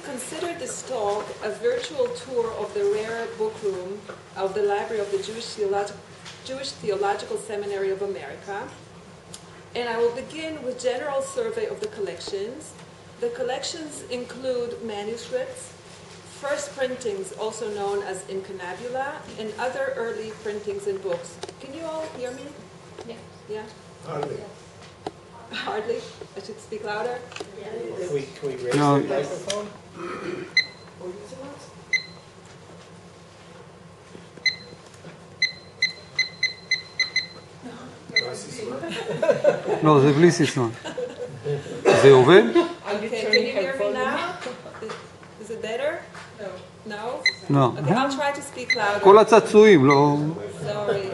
consider this talk a virtual tour of the rare book room of the Library of the Jewish Theological Seminary of America. And I will begin with general survey of the collections. The collections include manuscripts, first printings, also known as incunabula, and other early printings and books. Can you all hear me? Yeah. Yeah? Hardly. Hardly? I should speak louder? Yeah. Can we raise the microphone? לא, זה בלי סיסמה. זה עובד? Okay, can you hear me now? Is it better? No. לא. Okay, I'll try to speak louder. כל הצעצועים, לא... Sorry.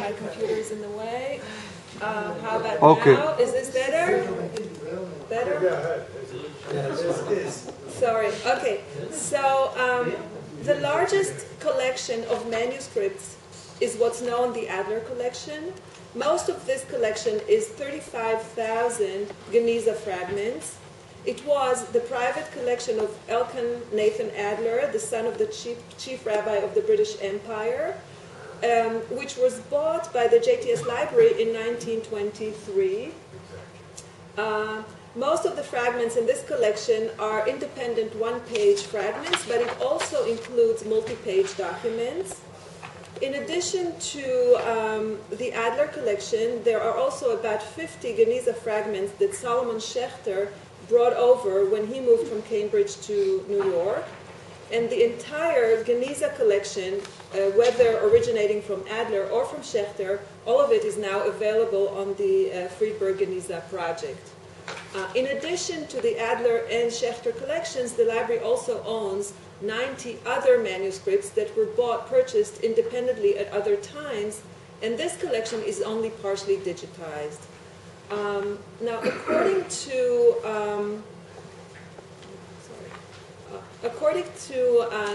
My computer is in the way. How about now? Is this better? Better? Sorry. Okay. So the largest collection of manuscripts is what's known the Adler Collection. Most of this collection is 35,000 Geniza fragments. It was the private collection of Elkan Nathan Adler, the son of the chief rabbi of the British Empire, which was bought by the JTS library in 1923. Most of the fragments in this collection are independent one-page fragments, but it also includes multi-page documents. In addition to the Adler collection, there are also about 50 Geniza fragments that Solomon Schechter brought over when he moved from Cambridge to New York. And the entire Geniza collection, whether originating from Adler or from Schechter, all of it is now available on the Friedberg Geniza project. In addition to the Adler and Schechter collections, the library also owns 90 other manuscripts that were purchased independently at other times, and this collection is only partially digitized. Now, according to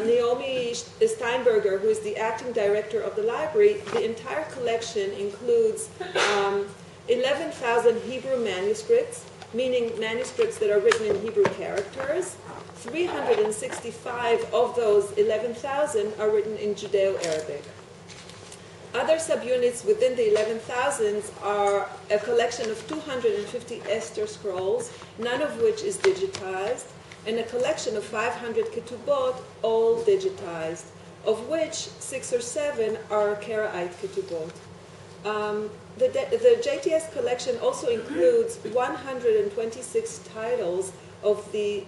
Naomi Steinberger, who is the acting director of the library, the entire collection includes 11,000 Hebrew manuscripts, meaning manuscripts that are written in Hebrew characters. 365 of those 11,000 are written in Judeo-Arabic. Other subunits within the 11,000s are a collection of 250 Esther scrolls, none of which is digitized, and a collection of 500 ketubot, all digitized, of which 6 or 7 are Karaite ketubot. The JTS collection also includes 126 titles of the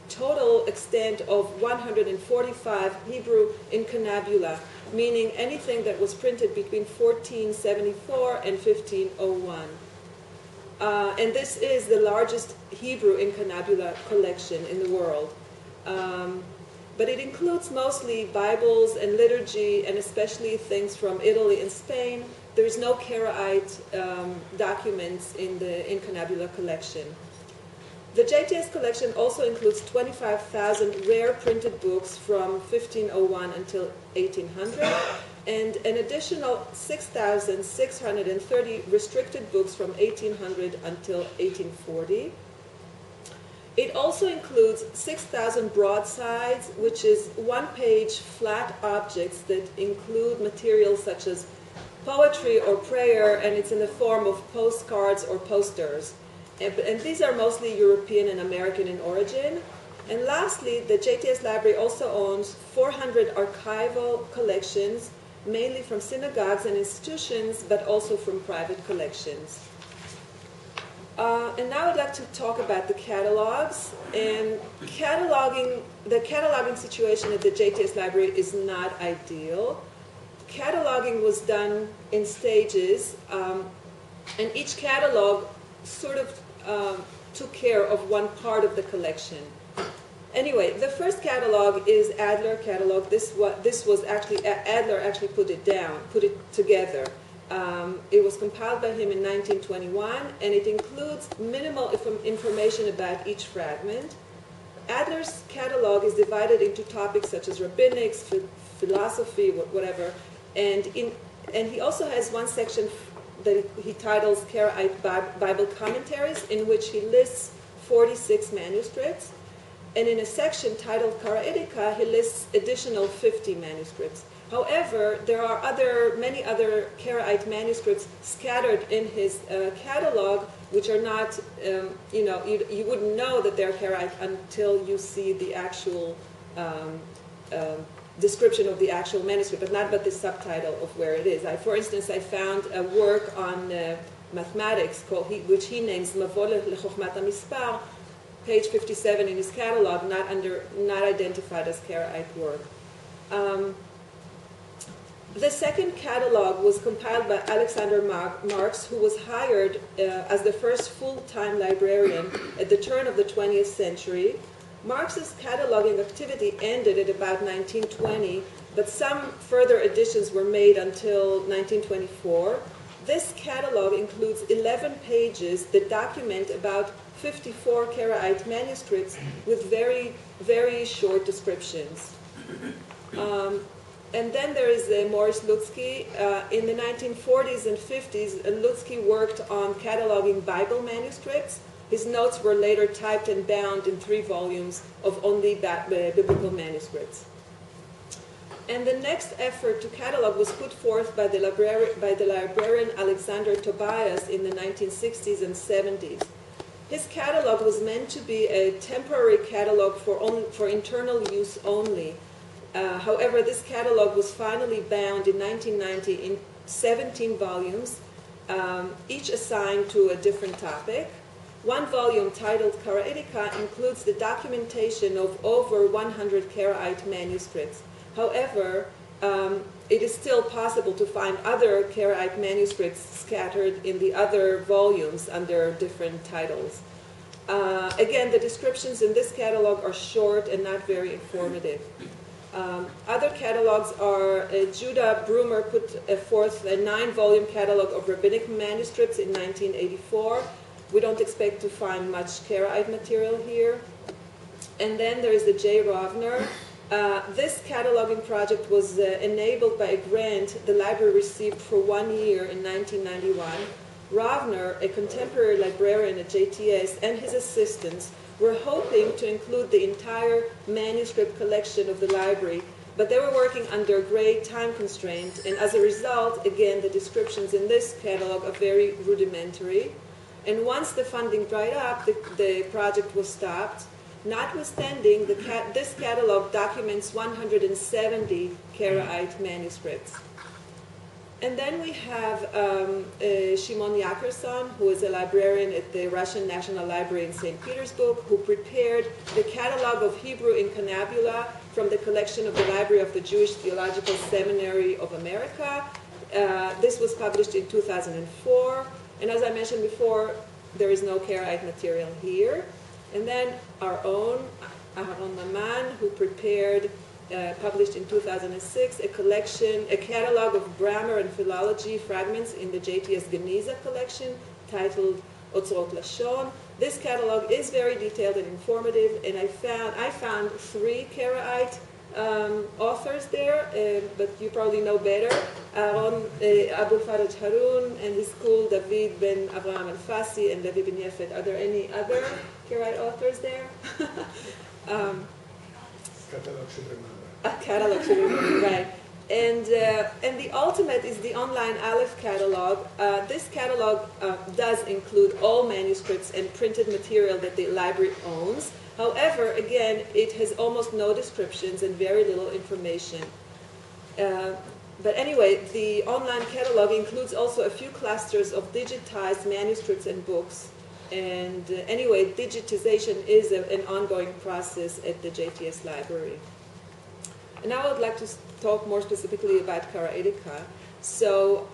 total extent of 145 Hebrew incunabula, meaning anything that was printed between 1474 and 1501. And this is the largest Hebrew incunabula collection in the world. But it includes mostly Bibles and liturgy, and especially things from Italy and Spain. There's no Karaite documents in the incunabula collection. The JTS collection also includes 25,000 rare printed books from 1501 until 1800, and an additional 6,630 restricted books from 1800 until 1840. It also includes 6,000 broadsides, which is one-page flat objects that include materials such as poetry or prayer, and it's in the form of postcards or posters. And these are mostly European and American in origin. And lastly, the JTS library also owns 400 archival collections, mainly from synagogues and institutions, but also from private collections. And now I'd like to talk about the catalogs. And the cataloging situation at the JTS library is not ideal. Cataloging was done in stages, and each catalog sort of took care of one part of the collection. Anyway, the first catalog is Adler Catalog. This was actually Adler actually put it together. It was compiled by him in 1921, and it includes minimal information about each fragment. Adler's catalog is divided into topics such as rabbinics, philosophy, whatever, and he also has one section that he titles Karaite Bible Commentaries, in which he lists 46 manuscripts. And in a section titled Karaite, he lists additional 50 manuscripts. However, there are many other Karaite manuscripts scattered in his catalog, which are not, you wouldn't know that they're Karaite until you see the actual description of the actual manuscript, but the subtitle of where it is. For instance, I found a work on mathematics which he names Mavol lechokhmat hamispar, page 57 in his catalog, not identified as Karaite work. The second catalog was compiled by Alexander Marx, who was hired as the first full-time librarian at the turn of the 20th century. Marx's cataloging activity ended at about 1920, but some further additions were made until 1924. This catalog includes 11 pages that document about 54 Karaite manuscripts with very, very short descriptions. And then there is Morris Lutzky. In the 1940s and 50s, Lutzky worked on cataloging Bible manuscripts. His notes were later typed and bound in 3 volumes of only biblical manuscripts. And the next effort to catalog was put forth by the librarian Alexander Tobias in the 1960s and 70s. His catalog was meant to be a temporary catalog for internal use only. However, this catalog was finally bound in 1990 in 17 volumes, each assigned to a different topic. One volume titled Karaite includes the documentation of over 100 Karaite manuscripts. However, it is still possible to find other Karaite manuscripts scattered in the other volumes under different titles. Again, the descriptions in this catalog are short and not very informative. Other catalogs are Judah Brumer put forth a 9-volume catalog of rabbinic manuscripts in 1984. We don't expect to find much Karaite material here. And then there is the J. Rovner. This cataloging project was enabled by a grant the library received for 1 year in 1991. Rovner, a contemporary librarian at JTS, and his assistants were hoping to include the entire manuscript collection of the library, but they were working under great time constraint, and as a result, again, the descriptions in this catalog are very rudimentary. And once the funding dried up, the project was stopped. Notwithstanding, this catalog documents 170 Karaite manuscripts. And then we have Shimon Yakerson, who is a librarian at the Russian National Library in St. Petersburg, who prepared the catalog of Hebrew incunabula from the collection of the Library of the Jewish Theological Seminary of America. This was published in 2004. And as I mentioned before, there is no Karaite material here. And then our own Aharon Maman, who prepared, published in 2006, a catalog of grammar and philology fragments in the JTS Geniza collection titled Otzrot Lashon. This catalog is very detailed and informative, and I found 3 Karaite authors there, but you probably know better. Aaron Abu Faraj Harun and his school, David ben Avraham Al-Fassi and Levi ben Yefet. Are there any other Karaite authors there? Catalog should remember. A catalog should remember, right. And the ultimate is the online Aleph catalog. This catalog does include all manuscripts and printed material that the library owns. However, again, it has almost no descriptions and very little information. But anyway, the online catalog includes also a few clusters of digitized manuscripts and books. And anyway, digitization is an ongoing process at the JTS library. And now I would like to talk more specifically about Karaite. So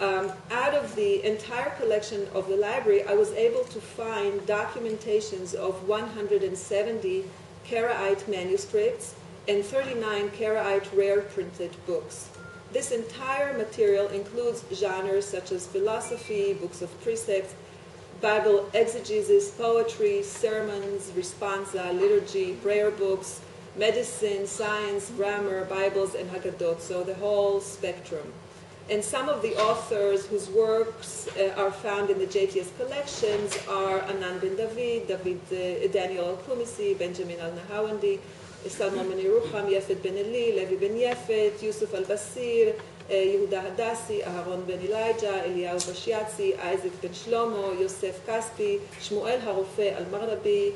out of the entire collection of the library, I was able to find documentations of 170 Karaite manuscripts and 39 Karaite rare printed books. This entire material includes genres such as philosophy, books of precepts, Bible exegesis, poetry, sermons, responsa, liturgy, prayer books, medicine, science, grammar, Bibles, and Haggadot, so the whole spectrum. And some of the authors whose works are found in the JTS collections are Anan ben David, Daniel al-Kumisi, Benjamin al-Nahawandi, Salmon ben Yerucham, Yefet ben Eli, Levi ben Yefet, Yusuf al-Basir, Yehuda Hadassi, Aharon ben Elijah, Eliyahu Bashiatzi, Isaac ben Shlomo, Yosef Kaspi, Shmuel Harofe al-Marlabi,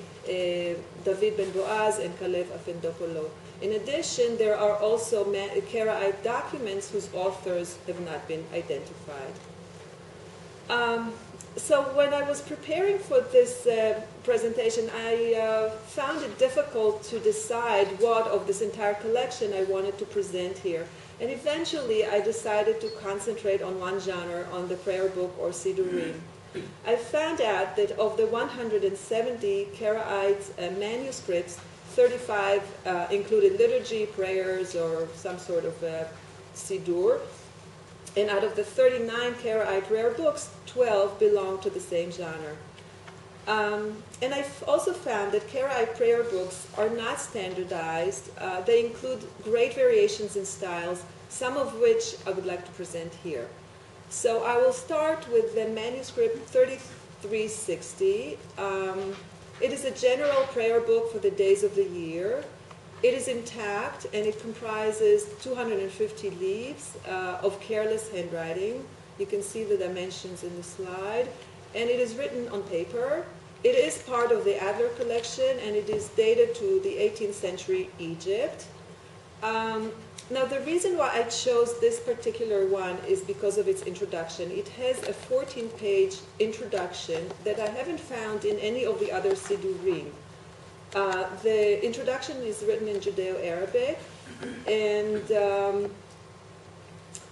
David ben Boaz, and Kalev Afendopolo. In addition, there are also Karaite documents whose authors have not been identified. So when I was preparing for this presentation, I found it difficult to decide what of this entire collection I wanted to present here. And eventually, I decided to concentrate on one genre, on the prayer book or Sidurim. I found out that of the 170 Karaite manuscripts, 35 included liturgy, prayers, or some sort of Sidur. And out of the 39 Karaite rare books, 12 belong to the same genre. And I also found that Karaite prayer books are not standardized. They include great variations in styles, some of which I would like to present here. So I will start with the manuscript 3360. It is a general prayer book for the days of the year. It is intact, and it comprises 250 leaves of careless handwriting. You can see the dimensions in the slide. And it is written on paper. It is part of the Adler Collection, and it is dated to the 18th century Egypt. Now, the reason why I chose this particular one is because of its introduction. It has a 14-page introduction that I haven't found in any of the other Sidurim. The introduction is written in Judeo-Arabic, and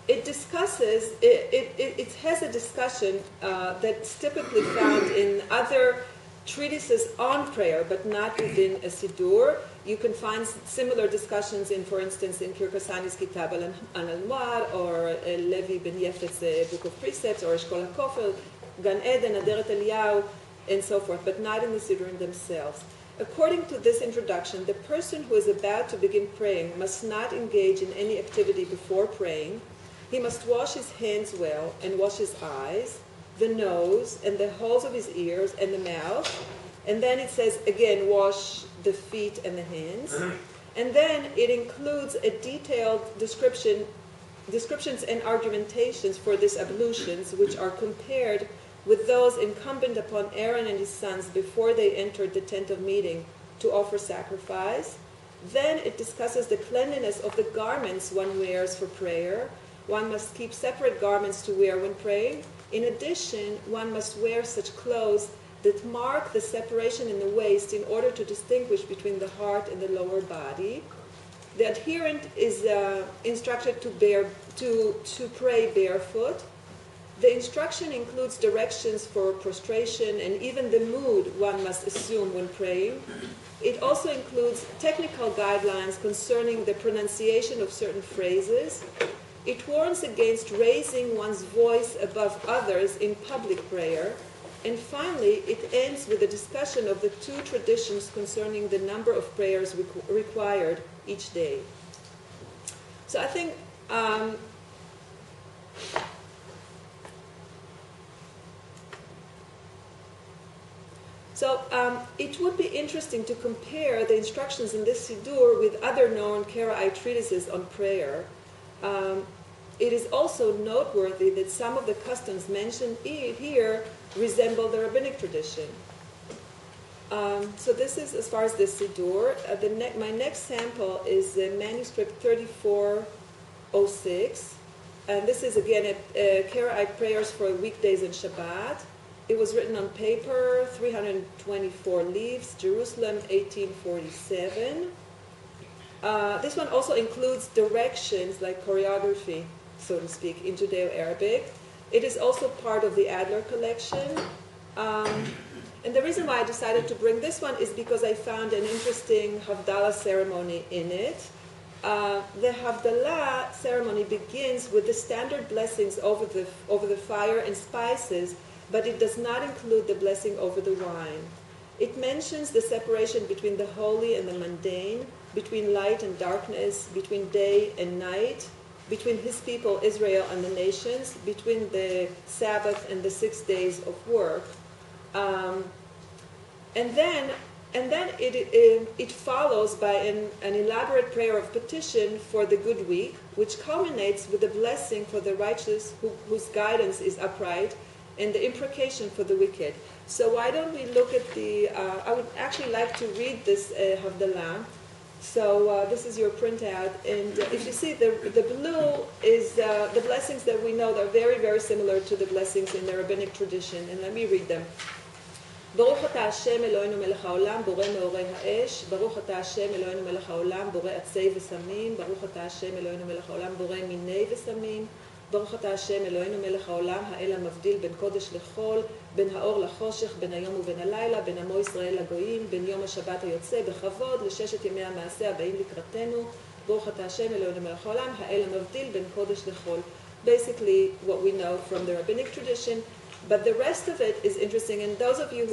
it discusses, it has a discussion that's typically found in other treatises on prayer, but not within a Sidur. You can find similar discussions in, for instance, in Kirkasani's Kitab al-Anwar, or Levi ben Yefet's Book of Precepts, or Eshkol HaKofel, Gan Eden, Aderet Eliyahu, and so forth, but not in the Sidurim themselves. According to this introduction, the person who is about to begin praying must not engage in any activity before praying. He must wash his hands well and wash his eyes, the nose, and the holes of his ears, and the mouth. And then it says, again, wash the feet and the hands. And then it includes a detailed descriptions and argumentations for these ablutions, which are compared with those incumbent upon Aaron and his sons before they entered the tent of meeting to offer sacrifice. Then it discusses the cleanliness of the garments one wears for prayer. One must keep separate garments to wear when praying. In addition, one must wear such clothes that mark the separation in the waist in order to distinguish between the heart and the lower body. The adherent is instructed to pray barefoot. The instruction includes directions for prostration and even the mood one must assume when praying. It also includes technical guidelines concerning the pronunciation of certain phrases. It warns against raising one's voice above others in public prayer. And finally, it ends with a discussion of the two traditions concerning the number of prayers required each day. So I think it would be interesting to compare the instructions in this Sidur with other known Karaite treatises on prayer. It is also noteworthy that some of the customs mentioned here resemble the rabbinic tradition. So this is as far as this Sidur. My next sample is the manuscript 3406. And this is, again, a Karaite prayers for weekdays and Shabbat. It was written on paper, 324 leaves, Jerusalem, 1847. This one also includes directions, like choreography, so to speak, in Judeo-Arabic. It is also part of the Adler Collection. And the reason why I decided to bring this one is because I found an interesting Havdalah ceremony in it. The Havdalah ceremony begins with the standard blessings over the fire and spices, but it does not include the blessing over the wine. It mentions the separation between the holy and the mundane, between light and darkness, between day and night, between his people, Israel, and the nations, between the Sabbath and the 6 days of work. And then it follows by an elaborate prayer of petition for the good week, which culminates with a blessing for the righteous whose guidance is upright, and the imprecation for the wicked. So why don't we look at I would actually like to read this Havdalah. So this is your printout, and if you see, the blue is the blessings that we know. They're very, very similar to the blessings in the rabbinic tradition, and let me read them. ברוך אתה השם אלוהינו מלך העולם, בורא מאורי האש, ברוך אתה השם אלוהינו מלך העולם, בורא עצי וסמים, ברוך אתה השם אלוהינו מלך העולם, בורא מיני וסמים, ברוך אתה השם אלוהינו מלך העולם, האל המבדיל בין קודש לחול, בין האור לחושך, בין היום ובין הלילה, בין עמו ישראל לגויים, בין יום השבת היוצא בכבוד, לששת ימי המעשה הבאים לקראתנו, ברוך אתה השם אלוהינו מלך העולם, האל המבדיל בין קודש לחול. Basically what we know from the rabbinic tradition. But the rest of it is interesting, and those of you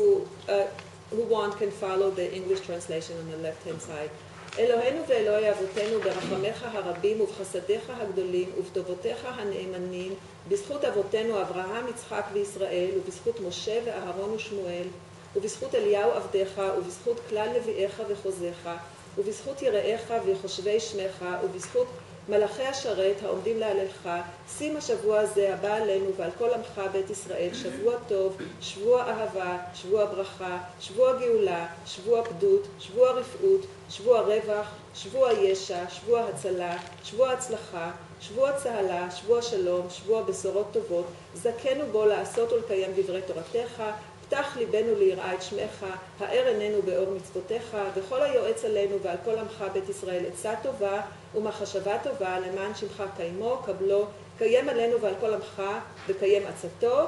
who want can follow the English translation on the left-hand side. אלוהינו ואלוהי אבותינו ברחמך הרבים ובחסדיך הגדולים ובטובותיך הנאמנים, בזכות אבותינו אברהם, יצחק וישראל, ובזכות משה ואהרון ושמואל, ובזכות אליהו עבדיך, ובזכות כלל נביאיך וחוזיך, ובזכות יראיך וחושבי שמך, ובזכות מלאכי השרת העומדים להללך, שים השבוע הזה הבא עלינו ועל כל עמך בית ישראל, שבוע טוב, שבוע אהבה, שבוע ברכה, שבוע גאולה, שבוע פדות, שבוע רפאות, שבוע רווח, שבוע ישע, שבוע הצלה, שבוע הצלחה, שבוע צהלה, שבוע שלום, שבוע בשורות טובות, זכנו בו לעשות ולקיים דברי תורתך, פתח ליבנו ליראה את שמך, האר עינינו באור מצוותיך, וכל היועץ עלינו ועל כל עמך בית ישראל עצה טובה ומחשבה טובה, למען שמך קיימו, קבלו, קיים עלינו ועל כל עמך, וקיים עצתו,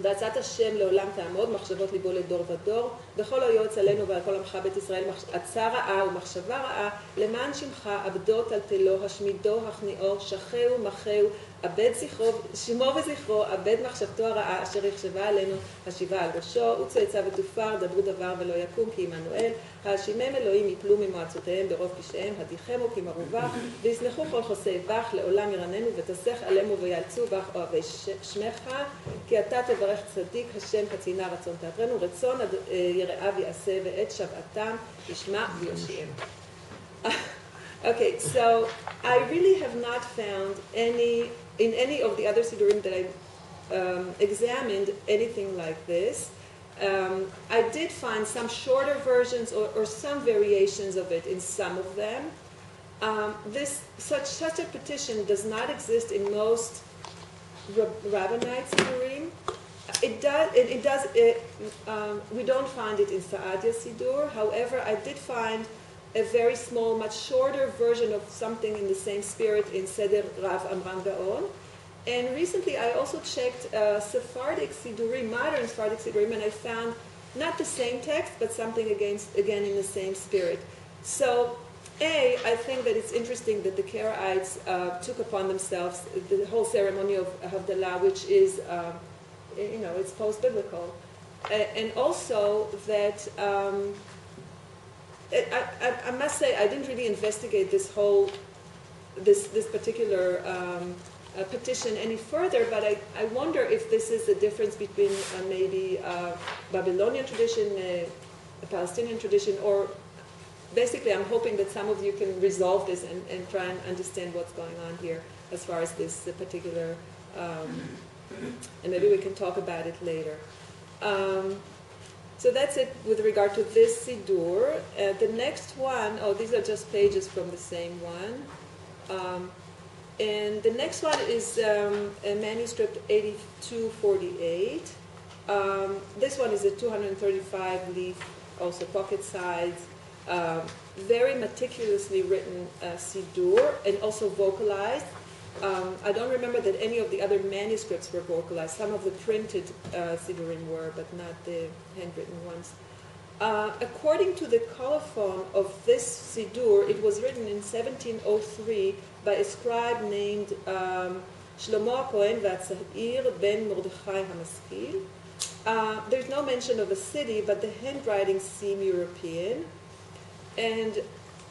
ועצת השם לעולם תעמוד, מחשבות ליבו לדור ודור, וכל היועץ עלינו ועל כל עמך בית ישראל, עצה רעה ומחשבה רעה, למען שמך עבדו טלטלו, השמידו, הכניעו, שחהו, מחהו, אבד זכרו, שמו וזכרו, אבד מחשבתו הרעה, אשר יחשבה עלינו, השיבה על ראשו, וצאצא ותופר, דברו דבר ולא יקום, כי עמנואל, האשימם אלוהים יפלו ממועצותיהם ברוב פשעיהם, הדיחמו כי מרווח, ויסלחו כל חוסי בך, לעולם ירננו, ותסך עלינו ויאלצו בך אוהבי שמך, כי אתה תברך צדיק, השם קצינה רצון תעברנו, רצון יראיו יעשה, ואת שבעתם ישמע ויושיעם. Okay, so I really have not found in any of the other Sidurim that I examined anything like this. I did find some shorter versions or some variations of it in some of them. Such a petition does not exist in most Rabbinite Sidurim. We don't find it in Saadia Sidur. However, I did find a very small, much shorter version of something in the same spirit in Seder Rav Amram Gaon. And recently I also checked Sephardic Sidurim, modern Sephardic Sidurim, and I found not the same text, but something again in the same spirit. So, I think that it's interesting that the Karaites took upon themselves the whole ceremony of Havdalah, which is, it's post-biblical. And also that I must say I didn't really investigate this particular petition any further, but I wonder if this is the difference between maybe Babylonian tradition, a Palestinian tradition, or basically I'm hoping that some of you can resolve this and try and understand what's going on here as far as this particular, and maybe we can talk about it later. So that's it with regard to this Sidur. The next one, these are just pages from the same one. And the next one is a manuscript 8248. This one is a 235 leaf, also pocket size, very meticulously written Sidur, and also vocalized. I don't remember that any of the other manuscripts were vocalized. Some of the printed Sidurim were, but not the handwritten ones. According to the colophon of this Sidur, it was written in 1703 by a scribe named Shlomo HaKohen V'Atzahir ben Mordechai HaMaskil. There's no mention of a city, but the handwritings seem European. And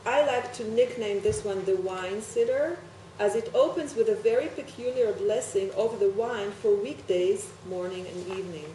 I like to nickname this one the Wine Siddur. as it opens with a very peculiar blessing over the wine for weekdays, morning and evening.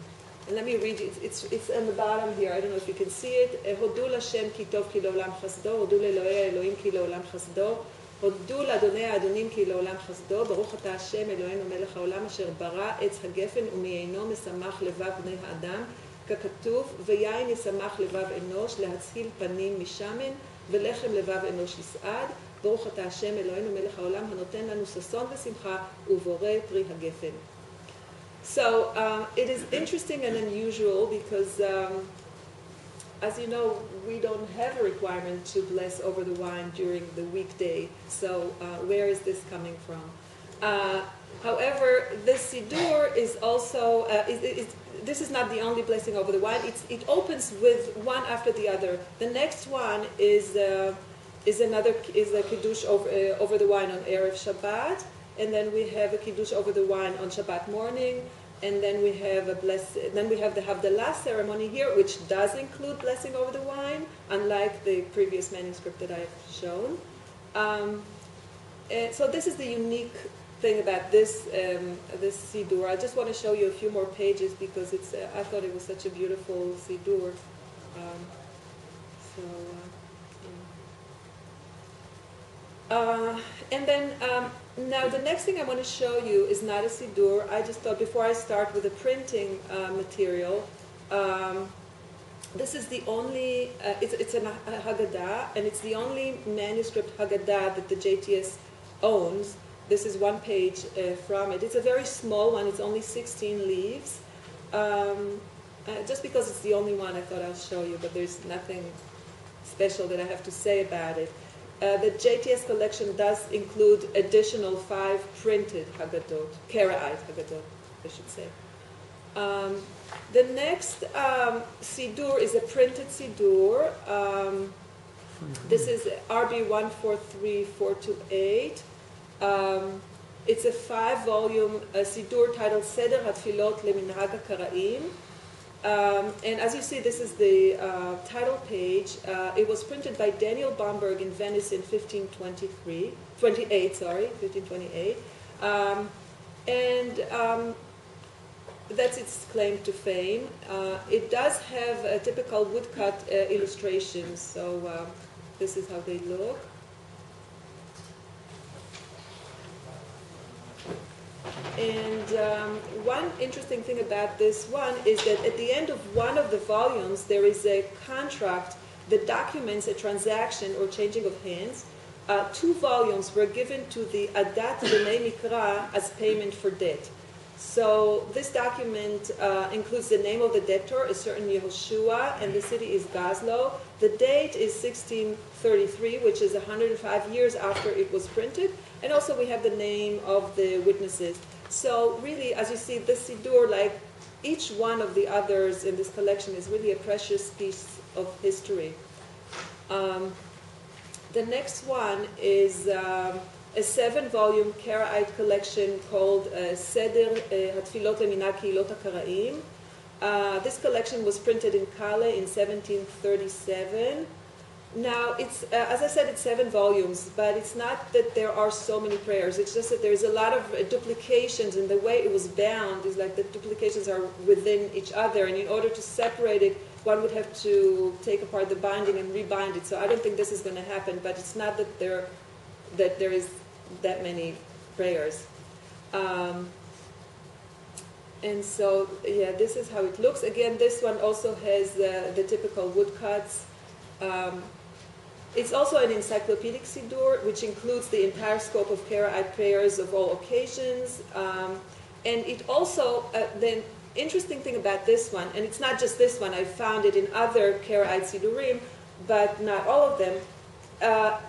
And let me read it. It's on the bottom here. I don't know if you can see it. הודו לשם כי טוב כי לעולם חסדו, הודו לאלוהי האלוהים כי לעולם חסדו, הודו לאדוני האדונים כי לעולם חסדו, ברוך אתה השם אלוהינו מלך העולם אשר ברא עץ הגפן ומיינו משמח לבב בני האדם, ככתוב, ויין ישמח לבב אנוש להצהיל פנים משמן, ולחם לבב אנוש יסעד, ברוך אתה השם אלוהינו מלך העולם הנותן לנו ששון ושמחה ובורא פרי הגפן. So it is interesting and unusual because, as you know, we don't have a requirement to bless over the wine during the weekday. So where is this coming from? However, this Siddur is also, this is not the only blessing over the wine. It opens with one after the other. The next one is a Kiddush over the wine on Erev Shabbat. And then we have a Kiddush over the wine on Shabbat morning, and then we have the Havdalah ceremony here, which does include blessing over the wine, unlike the previous manuscript that I've shown. And so this is the unique thing about this Siddur. I just want to show you a few more pages because I thought it was such a beautiful Siddur. And then now the next thing I want to show you is not a Siddur. I just thought before I start with the printing material, this is the only, it's a Haggadah, and it's the only manuscript Haggadah that the JTS owns. This is one page from it. It's a very small one. It's only 16 leaves. Just because it's the only one, I thought I'll show you, but there's nothing special that I have to say about it. The JTS collection does include additional 5 printed Haggadot, Karaite Haggadot, I should say. The next Siddur is a printed Siddur. This is RB 143428. It's a 5-volume Siddur titled Seder HaTfilot LeMinhag HaKaraim. And as you see, this is the title page. It was printed by Daniel Bomberg in Venice in 1528. And that's its claim to fame. It does have a typical woodcut illustrations, so this is how they look. And one interesting thing about this one is that at the end of one of the volumes, there is a contract that documents a transaction or changing of hands. 2 volumes were given to the Adat B'nai Mikra as payment for debt. So this document includes the name of the debtor, a certain Yehoshua, and the city is Gazlo. The date is 1633, which is 105 years after it was printed. And also we have the name of the witnesses. So really, as you see, this Siddur, like each one of the others in this collection, is really a precious piece of history. The next one is a 7-volume Karaite collection called Seder HaTfilot LeMinhag Kehilot HaKaraim. This collection was printed in Kale in 1737. Now, it's as I said, it's 7 volumes, but it's not that there are so many prayers. It's just that there's a lot of duplications, and the way it was bound is like the duplications are within each other, and in order to separate it, one would have to take apart the binding and rebind it. So I don't think this is going to happen, but it's not that there is that many prayers. And so, yeah, this is how it looks. Again, this one also has the typical woodcuts. It's also an encyclopedic Siddur, which includes the entire scope of Karaite prayers of all occasions. And it also, the interesting thing about this one, and it's not just this one, I found it in other Karaite Siddurim, but not all of them,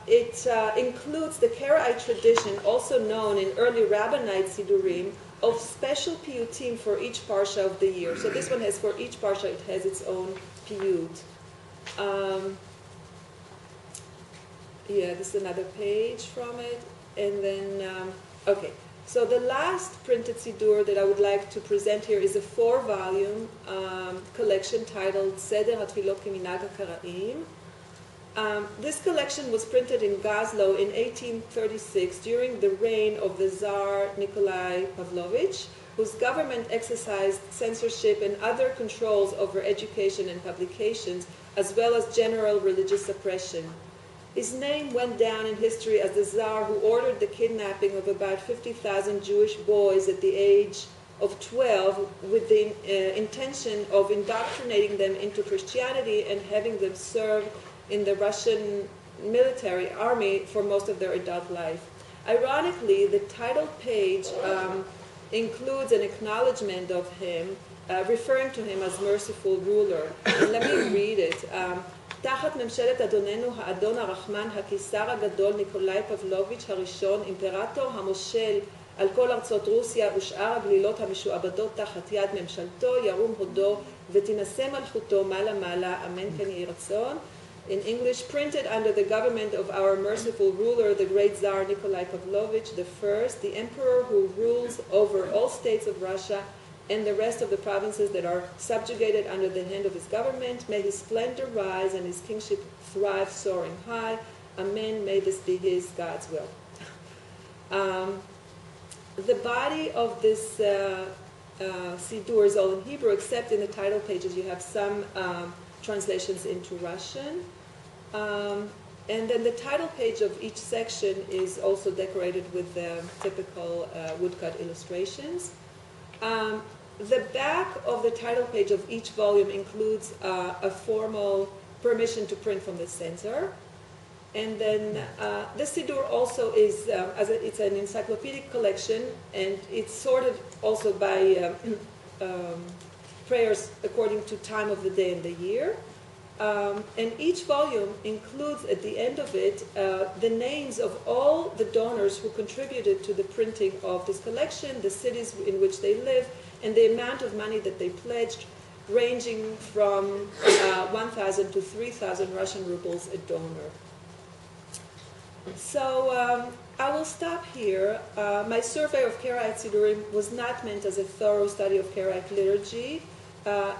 it includes the Karaite tradition, also known in early Rabbinite Siddurim, of special piyutim for each parsha of the year. So this one has, for each parsha, it has its own piyut. Yeah, this is another page from it. And then, okay. So the last printed Siddur that I would like to present here is a 4-volume collection titled Seder HaTfilot LeMinhag HaKaraim. This collection was printed in Gazlo in 1836 during the reign of the Tsar Nikolai Pavlovich, whose government exercised censorship and other controls over education and publications, as well as general religious suppression. His name went down in history as the Tsar who ordered the kidnapping of about 50,000 Jewish boys at the age of 12 with the intention of indoctrinating them into Christianity and having them serve in the Russian military army for most of their adult life. Ironically, the title page includes an acknowledgement of him, referring to him as merciful ruler. And let me read it. תחת ממשלת אדוננו האדון הרחמן הקיסר הגדול ניקולאי פבלוביץ' הראשון, אימפרטור המושל על כל ארצות רוסיה ושאר הגלילות המשועבדות תחת יד ממשלתו, ירום הודו ותינשא מלכותו מעלה מעלה, אמן כן יהי רצון. In English, printed under the government of our merciful ruler, the great Tsar Nikolai Pavlovich I, the emperor who rules over all states of Russia and the rest of the provinces that are subjugated under the hand of his government. May his splendor rise and his kingship thrive soaring high. Amen. May this be his, God's will. The body of this Siddur is all in Hebrew, except in the title pages you have some translations into Russian. And then the title page of each section is also decorated with the typical woodcut illustrations. The back of the title page of each volume includes a formal permission to print from the censor. And then the Siddur also is, it's an encyclopedic collection, and it's sorted also by prayers according to time of the day and the year. And each volume includes at the end of it the names of all the donors who contributed to the printing of this collection, the cities in which they live, and the amount of money that they pledged, ranging from 1,000 to 3,000 Russian rubles a donor. So I will stop here. My survey of Karaite Siddurim was not meant as a thorough study of Karaite liturgy.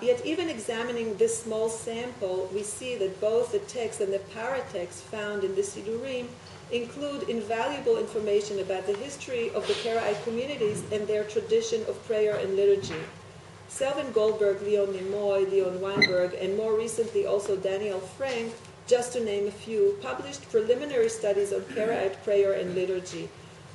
Yet even examining this small sample, we see that both the text and the paratext found in the Siddurim include invaluable information about the history of the Karaite communities and their tradition of prayer and liturgy. Selvin Goldberg, Leon Nimoy, Leon Weinberg, and more recently also Daniel Frank, just to name a few, published preliminary studies on Karaite prayer and liturgy.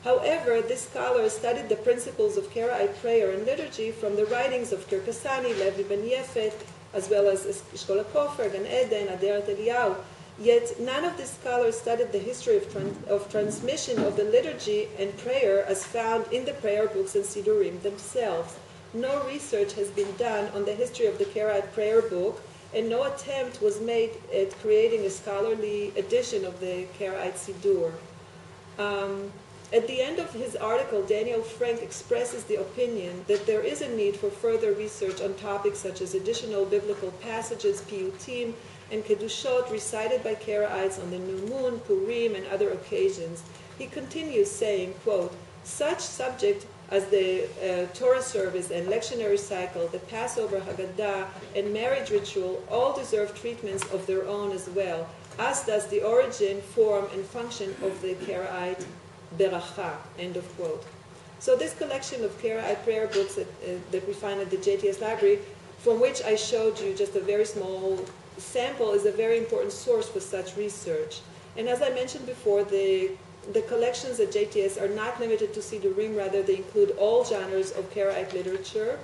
However, this scholar studied the principles of Karaite prayer and liturgy from the writings of Kirkasani, Levi Ben Yefet, as well as Eshkol HaKofer, Gan Eden, Aderet Eliyahu. Yet none of these scholars studied the history of transmission of the liturgy and prayer as found in the prayer books and Siddurim themselves. No research has been done on the history of the Karaite prayer book, and no attempt was made at creating a scholarly edition of the Karaite Siddur. At the end of his article, Daniel Frank expresses the opinion that there is a need for further research on topics such as additional biblical passages, piyutim, and kedushot recited by Karaites on the new moon, Purim, and other occasions. He continues saying, quote, such subject as the Torah service and lectionary cycle, the Passover Haggadah, and marriage ritual all deserve treatments of their own as well, as does the origin, form, and function of the Karaite Beracha, end of quote. So this collection of Karaite prayer books that we find at the JTS library, from which I showed you just a very small sample, is a very important source for such research. And as I mentioned before, the collections at JTS are not limited to Siddurim, rather they include all genres of Karaite literature.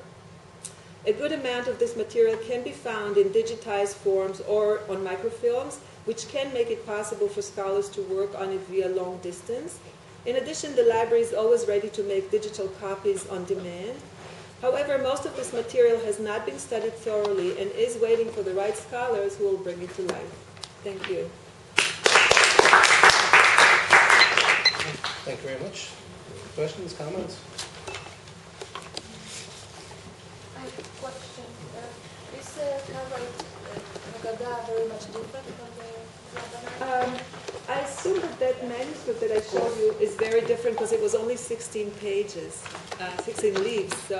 A good amount of this material can be found in digitized forms or on microfilms, which can make it possible for scholars to work on it via long distance. In addition, the library is always ready to make digital copies on demand. However, most of this material has not been studied thoroughly and is waiting for the right scholars who will bring it to life. Thank you. Thank you very much. Questions, comments? I have a question. Is Karaite Haggadah very much different from the Rabbanite? I assume that manuscript that I showed you is very different because it was only 16 pages, 16 leaves. So,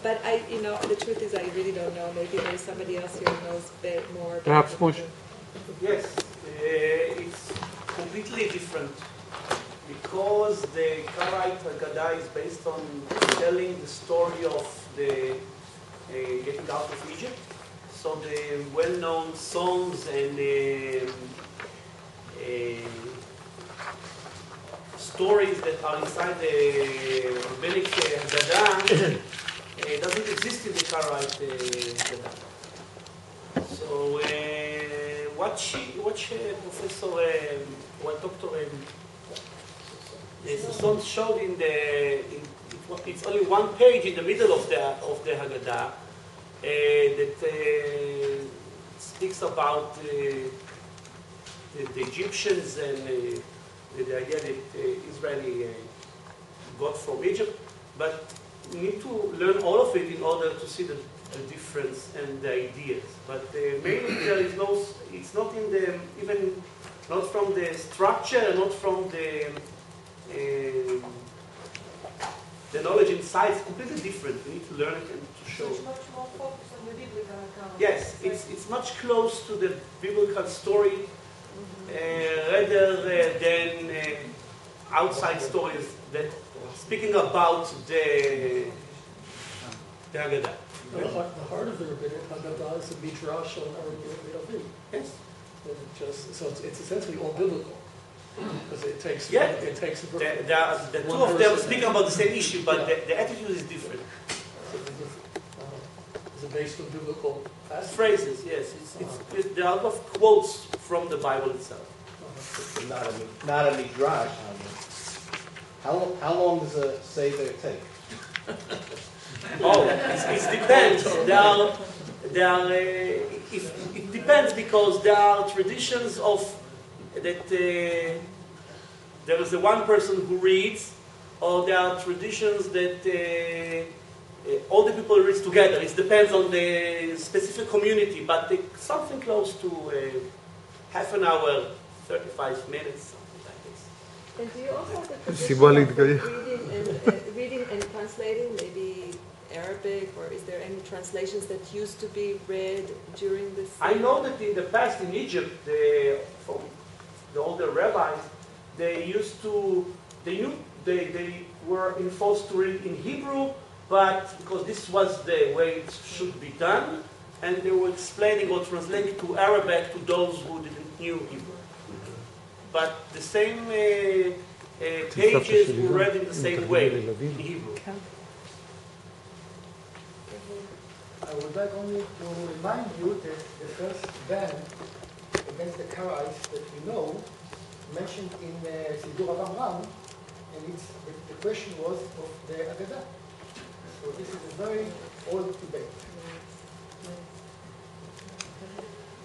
but the truth is I really don't know. Maybe there's somebody else here who knows a bit more about Perhaps it. Moshe. Yes, it's completely different because the Karaite Haggadah is based on telling the story of the getting out of Egypt. So the well-known songs and stories that are inside the rabbinic Haggadah doesn't exist in the Karaite Haggadah. So what Professor, what Dr. Sasson showed it's only one page in the middle of the Haggadah that speaks about the Egyptians and the idea that Israeli got from Egypt, but we need to learn all of it in order to see the difference and the ideas. But mainly there is no, it's not in the, even not from the structure, not from the knowledge inside. It's completely different. We need to learn it and to show. It's much more focused on the biblical account. Yes, it's much close to the biblical story rather than outside stories that speaking about the Haggadah. The heart of the rabbinic Haggadah is the midrash on our Yom. Yes. So it's essentially all biblical because it takes Yeah. it takes a The two of them speak about the same issue, but the attitude is different. Is it based on biblical passages? Phrases, yes. There are a lot of quotes from the Bible itself. Not a midrash. How long does a seder take? Oh, it depends. It depends because there are traditions of that there is the one person who reads, or there are traditions that all the people read together. It depends on the specific community, but something close to half an hour, 35 minutes, something like this. And do you also have the סיבה tradition להתגייר. of reading and translating, maybe Arabic, or is there any translations that used to be read during this? I know that in the past in Egypt, from the older rabbis, they were enforced to read in Hebrew, but because this was the way it should be done, and they were explaining or translating to Arabic to those who didn't knew Hebrew. But the same pages were read in the same way in Hebrew. I would like only to remind you that the first ban against the Karaites that we know mentioned in Sidur Avram, and the question was of the Haggadah. So this is a very old debate.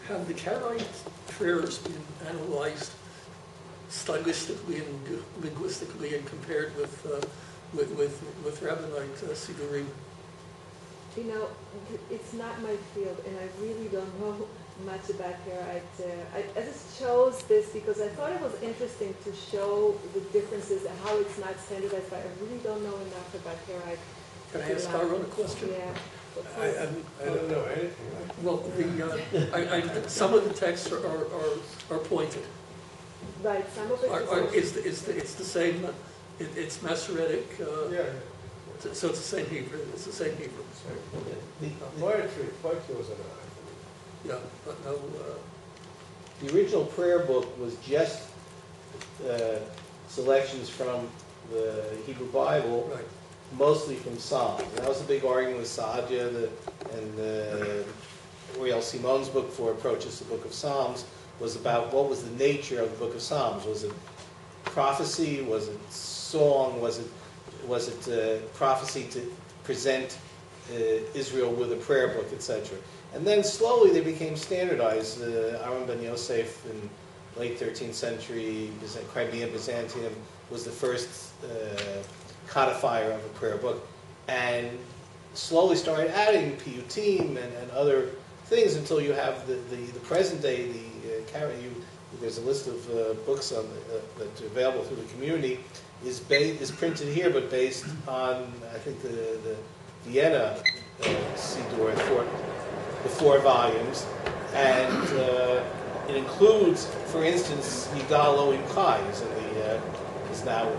Have the Karaite prayers been analyzed stylistically and linguistically and compared with Rabbinite Sidurim? You know, it's not my field, and I really don't know much about Karaite. I just chose this because I thought it was interesting to show the differences and how it's not standardized, but I really don't know enough about Karaite. Can I ask Aaron a question? Yeah. I don't know anything. Well, some of the texts are pointed. Right, some of it It's the same. It's Masoretic. So it's the same Hebrew. It's the same Hebrew. Poetry was an Yeah, but no. The original prayer book was just selections from the Hebrew Bible, Right. mostly from Psalms. And that was a big argument with Saadia and Uriel Simon's book for Approaches to the Book of Psalms was about what was the nature of the Book of Psalms. Was it prophecy? Was it song? Was it prophecy to present Israel with a prayer book, etc.? And then slowly they became standardized. Aaron ben Yosef in late 13th century, Crimea Byzantium, was the first codifier of a prayer book, and slowly started adding piyutim and other things until you have the present day. There's a list of books that are available through the community. Is printed here, but based on I think the Vienna Siddur, the 4 volumes, and it includes, for instance, Yigal Elohim Chai is now in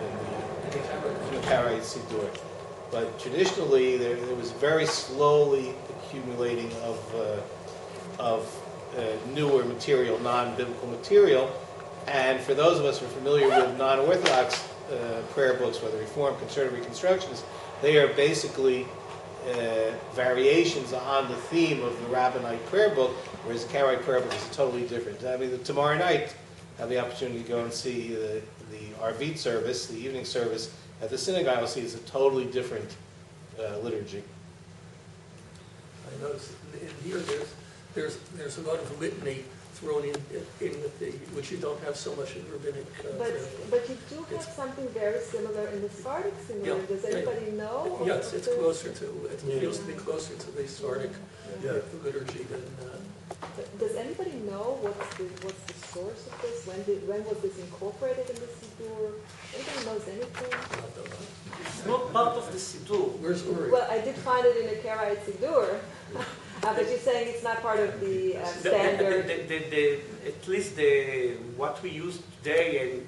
the Karaite Sidur. But traditionally, there was very slowly accumulating of newer material, non-biblical material. And for those of us who are familiar with non-Orthodox prayer books, whether Reformed, Conservative, Reconstructionist, they are basically variations on the theme of the Rabbinite prayer book, whereas the Karaite prayer book is totally different. I mean, tomorrow night, I have the opportunity to go and see the Arvit service, the evening service at the synagogue. I'll see it's a totally different liturgy. I noticed in here there's a lot of litany thrown in with the, which you don't have so much in rabbinic. But you do have something very similar in the Sephardic Seminary. Yeah. Does anybody know? Yes, it's closer to. It feels to be closer to the Sephardic liturgy than. Does anybody know what's the source of this? When was this incorporated in the Siddur? Anybody knows anything? It's not part of the Siddur. Where's Uri? Well, I did find it in the Karaite Siddur, but you're saying it's not part of the standard. At least what we use today, and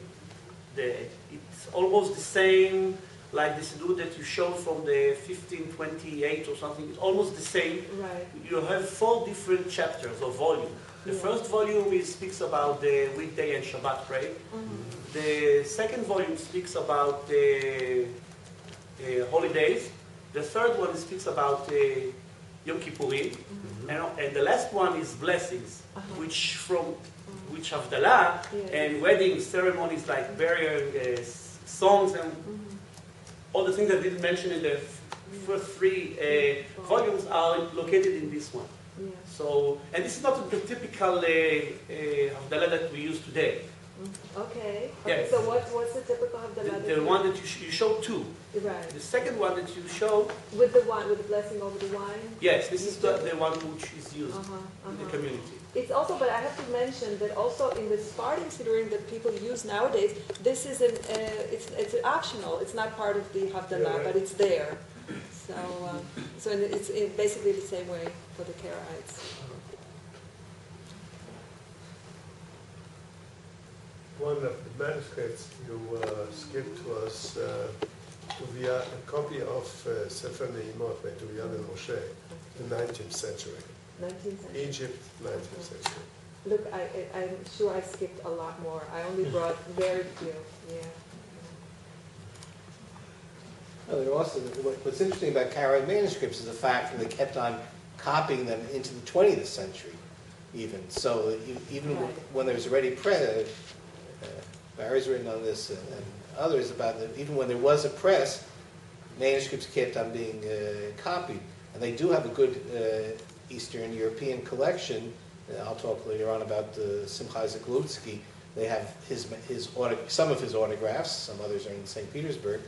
it's almost the same like the Siddur that you showed from the 1528 or something. It's almost the same. Right. You have 4 different chapters or volumes. The first volume speaks about the weekday and Shabbat prayer. Mm-hmm. The second volume speaks about the holidays. The third one speaks about Yom Kippurim. Mm-hmm. and the last one is blessings, which Havdalah and wedding ceremonies like burial songs and all the things that I didn't mention in the first 3 volumes are located in this one. Yeah. So, and this is not the typical Havdalah that we use today. Okay. Yes. So what's the typical Havdalah? The one that you showed 2. Right. The second one that you showed. With the wine, with the blessing over the wine? Yes, this is the one which is used in the community. It's also, but I have to mention that also in the Sephardic Siddurim that people use nowadays, this is it's optional. It's not part of the Havdalah, but it's there. So it's basically the same way for the Karaites. One of the manuscripts you skipped was a copy of Sefer Neimot by Tuvia ben Moshe, the 19th century. 19th century. Egypt, 19th century. Look, I'm sure I skipped a lot more. I only brought very few. Yeah. Well, they're also, what's interesting about Karaite manuscripts is the fact that they kept on copying them into the 20th century, even. So even when there was already Barry's written on this and others about that, even when there was a press, manuscripts kept on being copied. And they do have a good Eastern European collection. I'll talk later on about Simcha Zaklutsky. They have some of his autographs, some others are in St. Petersburg,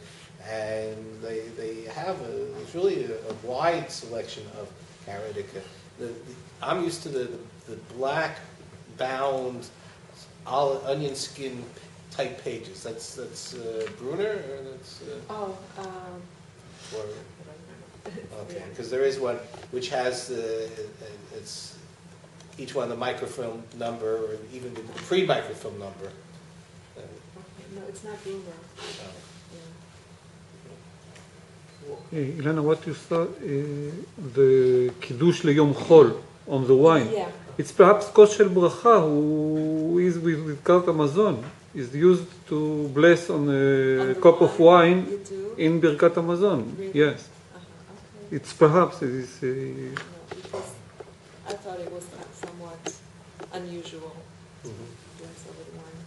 and they have it's really a wide selection of Karaitica. I'm used to the black bound onion skin type pages. That's Brunner, or that's okay, because there is one which has it's each one the microfilm number or even the pre-microfilm number. No, it's not Brunner. Ilana, what you saw, the Kiddush Leyom Chol on the wine. Yeah. It's perhaps Kos Shel Bracha, who is with Karaite Hamazon, is used to bless on a cup of wine in Birkat Hamazon. Really? Yes. Okay. It's perhaps it is. No, because I thought it was somewhat unusual to bless over the wine.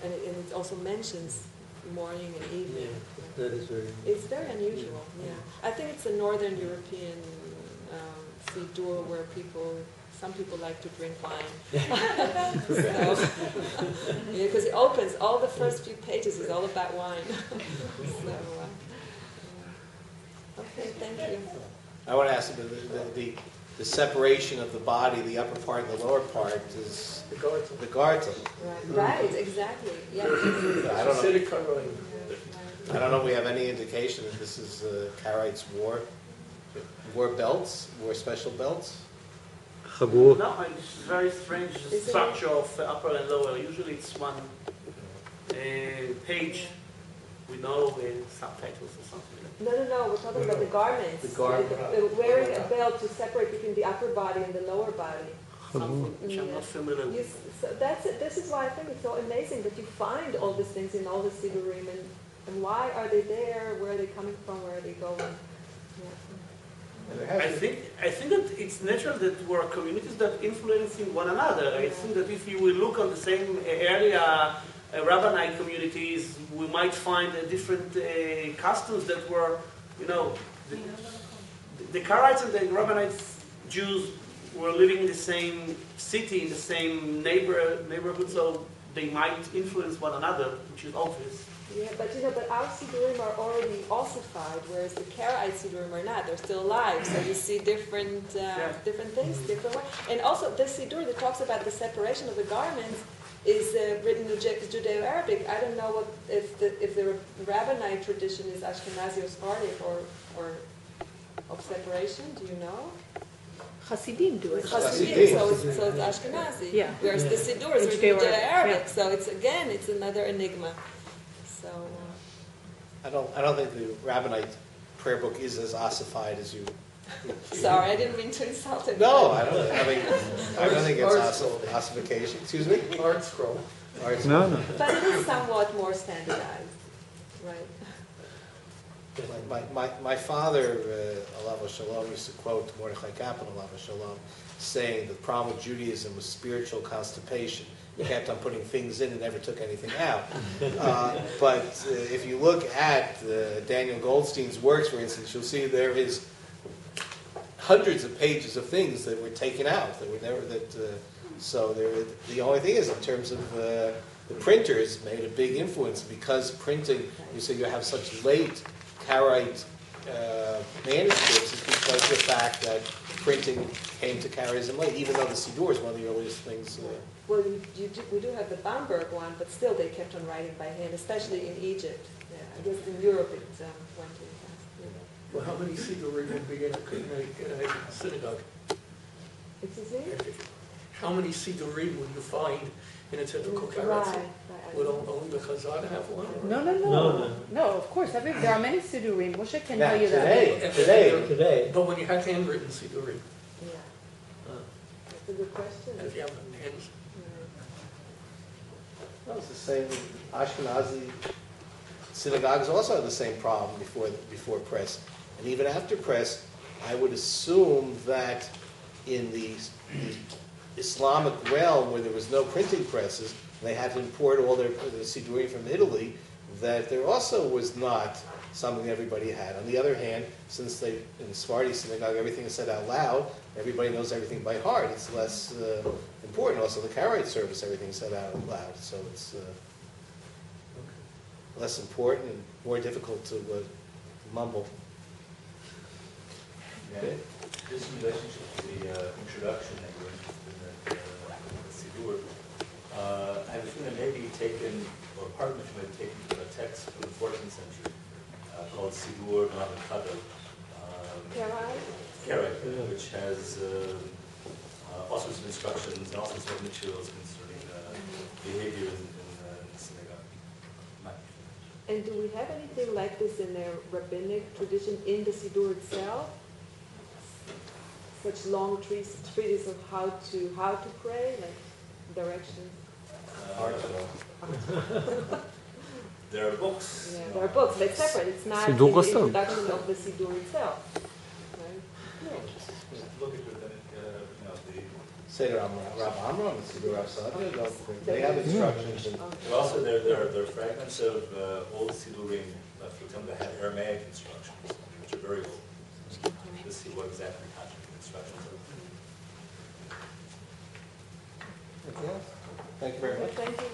And it also mentions morning and evening. Yeah, that is very. It's very unusual. Yeah, I think it's a Northern European Siddur where some people like to drink wine. Because it opens, all the first few pages is all about wine. Okay, thank you. I want to ask you the separation of the body, the upper part and the lower part is the gartel. Right, exactly. Yeah. I don't know if we have any indication that this is Karaites wore belts, wore special belts. חגורות. No, it's very strange structure of upper and lower. Usually it's one page with no subtitles or something like that. No, we're talking about the garments. The garment. Wearing a belt to separate between the upper body and the lower body. Something which I'm not familiar with. So this is why I think it's so amazing that you find all these things in all the Sidurim, and why are they there? Where are they coming from? Where are they going? I think that it's natural that we're communities that influencing one another. I think that if you will look on the same area, Rabbanite communities, we might find different customs that were, the Karaites and the Rabbanite Jews were living in the same city, in the same neighborhood, so they might influence one another, which is obvious. Yeah, but our Sidurim are already ossified, whereas the Karaite Sidurim are not. They're still alive, so you see different things, different ways. And also, the Sidur that talks about the separation of the garments is written in Judeo-Arabic. I don't know if the Rabbinite tradition is Ashkenazi or Sephardic or of separation. Do you know? Hasidim do it. Hasidim, so it's Ashkenazi. Yeah. Whereas the Sidur is written in Judeo-Arabic, so it's another enigma. So I don't think the Rabbinite prayer book is as ossified as you. Sorry, I didn't mean to insult it. No, I don't think it's ossification. Excuse me? Art scroll. No. But it is somewhat more standardized, right? My father, Alav Shalom, used to quote Mordechai Kaplan, Alav Shalom, saying the problem with Judaism was spiritual constipation. You kept on putting things in and never took anything out. But if you look at Daniel Goldstein's works, for instance, you'll see there is hundreds of pages of things that were taken out that were never so the only thing is in terms of the printers made a big influence because printing. You say you have such late Karaite manuscripts is because of the fact that printing came to Karaism late, even though the Sidur is one of the earliest things. Well, we do have the Bamberg one, but still they kept on writing by hand, especially in Egypt. Yeah, I guess in Europe it went too fast. Yeah. Well, how many Sidurim would be in a synagogue? Excuse me? How many Sidurim would you find in a typical Karaite? Right. Would only the Chazan have one? No, of course. There are many Sidurim. Moshe can Now, tell you that. today. But when you have handwritten Sidurim, Yeah. That's a good question. and if you have hands, That was the same. Ashkenazi synagogues also had the same problem before press, and even after press. I would assume that in the Islamic realm, where there was no printing presses, they had to import all their Sidurim from Italy. That there also was not something everybody had. On the other hand, since in the Sephardi synagogue everything is said out loud, everybody knows everything by heart. It's less important. Also, the Karaite service, everything's said out loud, so it's less important and more difficult to mumble. Yeah. This relationship to the introduction that you're interested in the Sidur, I have a feeling maybe taken, or part of it may be taken from a text from the 14th century called Sidur Kadal. Karaite, which has all sorts of instructions and all sorts of materials concerning behavior in the synagogue. And do we have anything like this in the rabbinic tradition in the Sidur itself? Such long treatises of how to pray, like directions. There are books. Yeah, there are books, but it's separate. It's not Sidur in the Rasam. introduction of the Sidur itself. Right? Look at the Seder Rav Amram, the Sidur Rav Sadia, they have instructions. And also, there are fragments of old Sidurim, for example, that have Aramaic instructions, which are very old. Let's see what exactly the instructions are. Thank you very much. Thank you.